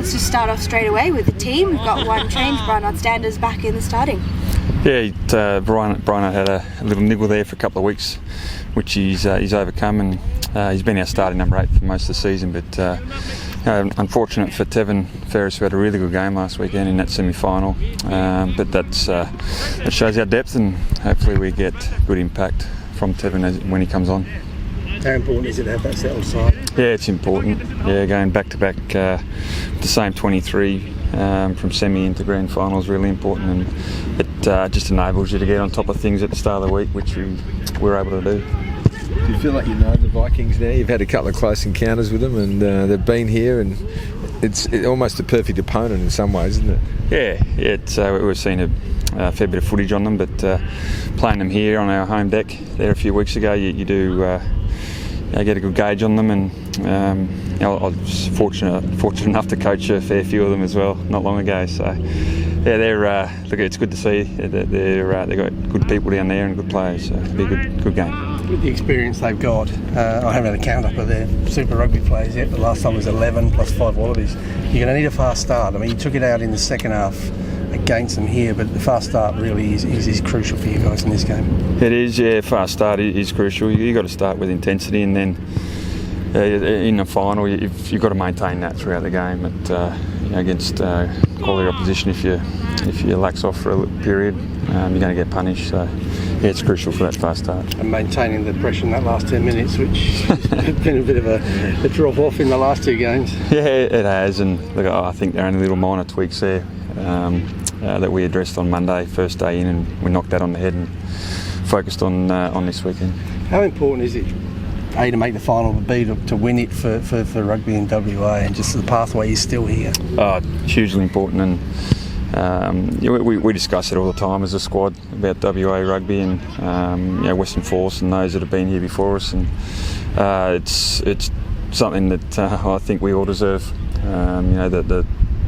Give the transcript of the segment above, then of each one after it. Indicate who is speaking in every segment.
Speaker 1: let's just start off straight away with the team. We've got one change. Brian Standers back in the starting.
Speaker 2: Yeah, Brian had a little niggle there for a couple of weeks, which he's overcome, and he's been our starting number 8 for most of the season. But unfortunate for Tevin Ferris, who had a really good game last weekend in that semi-final. But that shows our depth, and hopefully we get good impact from Tevin when he comes on.
Speaker 3: How important is it to have that settled side?
Speaker 2: Yeah, it's important. Yeah, going back to back, the same 23 from semi into grand final is really important, and it just enables you to get on top of things at the start of the week, which we were able to do.
Speaker 4: Do you feel like you know the Vikings now? You've had a couple of close encounters with them, and they've been here, and it's almost a perfect opponent in some ways, isn't it?
Speaker 2: Yeah, we've seen a fair bit of footage on them, but playing them here on our home deck there a few weeks ago, you do get a good gauge on them, and I was fortunate enough to coach a fair few of them as well not long ago. So yeah, it's good to see. They've got good people down there and good players. So it'll be a good game.
Speaker 3: With the experience they've got, I haven't had a count up of their Super Rugby players yet, but last time was 11 plus 5 Wallabies. You're going to need a fast start. I mean, you took it out in the second half against them here, but the fast start really is crucial for you guys in this game.
Speaker 2: It is, yeah. Fast start is crucial. You've got to start with intensity, and then in the final, you've got to maintain that throughout the game. But against quality opposition, if you lax off for a period, you're going to get punished. So yeah, it's crucial for that fast start.
Speaker 3: And maintaining the pressure in that last 10 minutes, which has been a bit of a drop off in the last 2 games.
Speaker 2: Yeah, it has, and look, I think there are only little minor tweaks there that we addressed on Monday, first day in, and we knocked that on the head and focused on this weekend.
Speaker 3: How important is it, A, to make the final, but B, to win it for rugby in WA, and just the pathway is still here?
Speaker 2: Hugely important, and we discuss it all the time as a squad about WA rugby and Western Force and those that have been here before us, and it's something that I think we all deserve.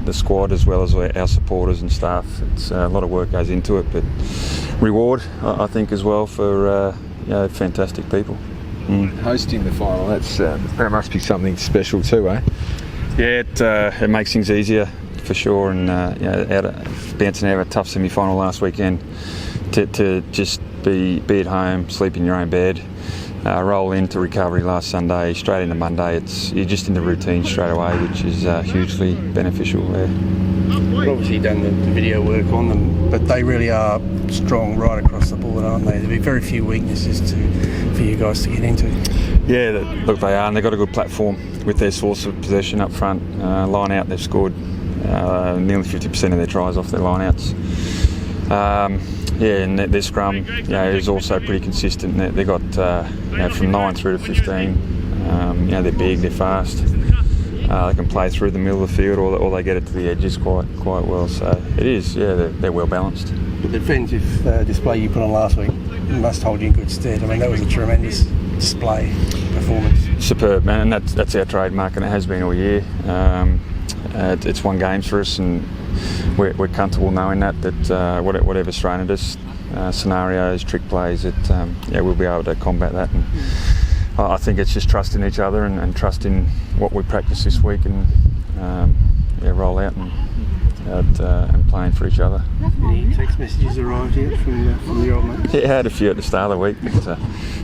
Speaker 2: The squad as well as our supporters and staff. It's a lot of work goes into it, but reward I think as well for fantastic people.
Speaker 4: Hosting the final, that must be something special too, eh?
Speaker 2: Yeah, it makes things easier for sure, and bouncing out of a tough semi-final last weekend to just be at home, sleep in your own bed, roll into recovery last Sunday, straight into Monday. You're just in the routine straight away, which is hugely beneficial.
Speaker 3: You've obviously done the video work on them, but they really are strong right across the board, aren't they? There'll be very few weaknesses for you guys to get into.
Speaker 2: Yeah, look, they are, and they've got a good platform with their source of possession up front. Line out, they've scored nearly 50% of their tries off their line outs. And their scrum is also pretty consistent. They've got from 9 through to 15. They're big, they're fast. They can play through the middle of the field, or they get it to the edges quite well. So it is, they're well balanced.
Speaker 3: The defensive display you put on last week must hold you in good stead. I mean, that was a tremendous display performance.
Speaker 2: Superb, man, and that's our trademark, and it has been all year. It's won games for us, and we're comfortable knowing that whatever's thrown at us, scenarios, trick plays, we'll be able to combat that. And I think it's just trusting each other and trusting what we practice this week, and roll out and playing for each other.
Speaker 3: Any text messages arrived yet from the old mate?
Speaker 2: Yeah, I had a few at the start of the week. But, I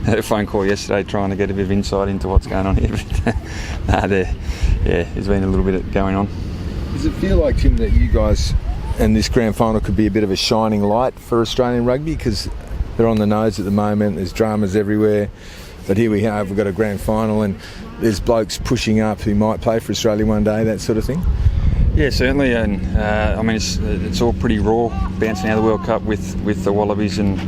Speaker 2: had a phone call yesterday trying to get a bit of insight into what's going on here. But there's been a little bit going on.
Speaker 4: Does it feel like, Tim, that you guys and this grand final could be a bit of a shining light for Australian rugby, because they're on the nose at the moment, there's dramas everywhere, but here we are, we've got a grand final and there's blokes pushing up who might play for Australia one day, that sort of thing?
Speaker 2: Yeah, certainly, and it's all pretty raw, bouncing out of the World Cup with the Wallabies and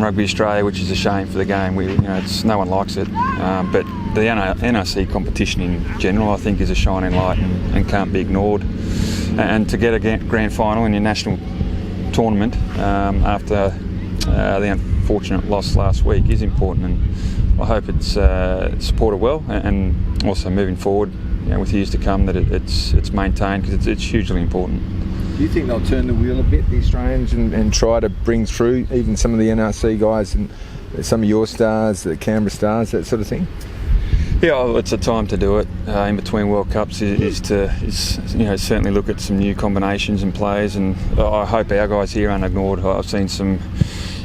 Speaker 2: Rugby Australia, which is a shame for the game. No one likes it, but the NRC competition in general, I think, is a shining light and can't be ignored. And to get a grand final in your national tournament after the unfortunate loss last week is important, and I hope it's supported well, and also moving forward, with years to come, that it's maintained, because it's hugely important.
Speaker 4: Do you think they'll turn the wheel a bit, the Australians, and try to bring through even some of the NRC guys and some of your stars, the Canberra Stars, that sort of thing?
Speaker 2: Yeah, well, it's a time to do it. In between World Cups is certainly look at some new combinations and plays, and I hope our guys here aren't ignored. I've seen some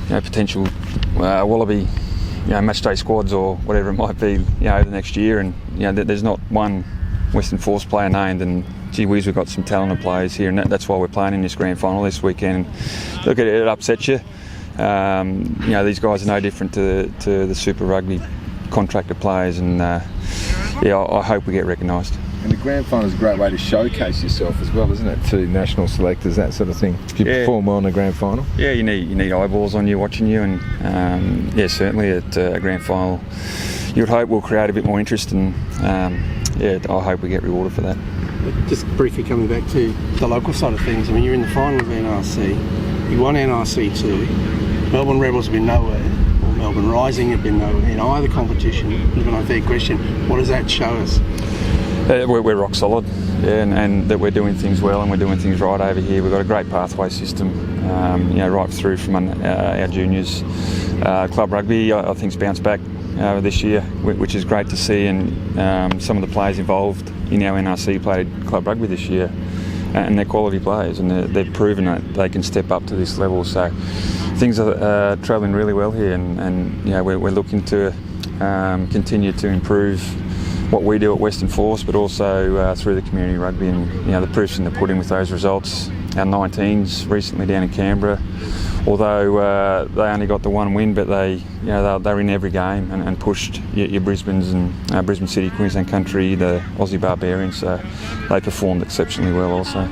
Speaker 2: potential Wallaby match day squads or whatever it might be over the next year, and there's not one Western Force player named, and gee whiz, we've got some talented players here, and that's why we're playing in this grand final this weekend. Look, it upsets you. These guys are no different to the Super Rugby contracted players, and I hope we get recognised.
Speaker 4: And the grand final is a great way to showcase yourself as well, isn't it, to national selectors, that sort of thing. If you perform well in the grand final. Yeah,
Speaker 2: you need eyeballs on you watching you, and certainly at a grand final, you would hope we'll create a bit more interest, and I hope we get rewarded for that.
Speaker 3: Just briefly coming back to the local side of things, I mean, you're in the final of NRC, you won NRC 2, Melbourne Rebels have been nowhere, or Melbourne Rising have been nowhere in either competition. It's an unfair question. What does that show us?
Speaker 2: We're rock solid, and that we're doing things well and we're doing things right over here. We've got a great pathway system, right through from our juniors. Club rugby, I think's bounced back this year, which is great to see, and some of the players involved in our NRC played club rugby this year, and they're quality players, and they've proven that they can step up to this level. So things are travelling really well here, and we're looking to continue to improve what we do at Western Force, but also through the community rugby, and the proof's in the pudding with those results. Our 19s recently down in Canberra, although they only got the one win, but they were in every game and pushed your Brisbane's and Brisbane City, Queensland Country, the Aussie Barbarians. So they performed exceptionally well also.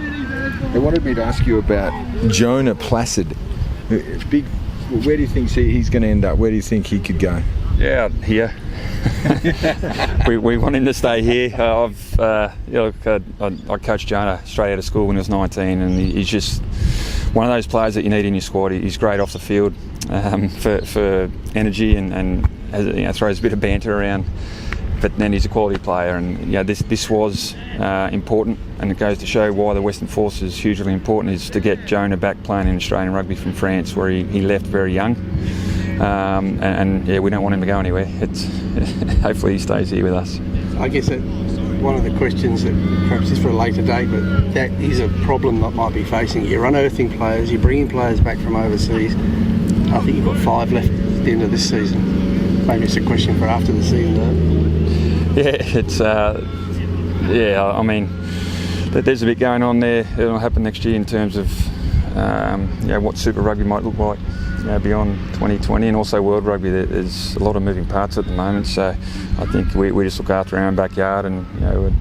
Speaker 4: They wanted me to ask you about Jonah Placid. It's big. Where do you think he's going to end up? Where do you think he could go?
Speaker 2: Yeah, here. we want him to stay here. I coached Jonah straight out of school when he was 19, and he's just one of those players that you need in your squad. He's great off the field for energy and throws a bit of banter around. But then he's a quality player, and this was important, and it goes to show why the Western Force is hugely important, is to get Jonah back playing in Australian rugby from France, where he left very young. We don't want him to go anywhere. Hopefully he stays here with us.
Speaker 3: I guess that one of the questions that perhaps is for a later date, but that is a problem that might be facing. You're unearthing players, you're bringing players back from overseas. I think you've got 5 left at the end of this season. Maybe it's a question for after the season, though.
Speaker 2: Yeah, it's I mean, there's a bit going on there. It'll happen next year in terms of what Super Rugby might look like beyond 2020, and also World Rugby. There's a lot of moving parts at the moment, so I think we just look after our own backyard, and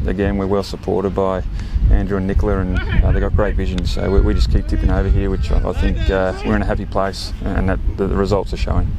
Speaker 2: again, we're well supported by Andrew and Nicola, and they've got great vision, so we just keep tipping over here, which I think we're in a happy place, and that the results are showing.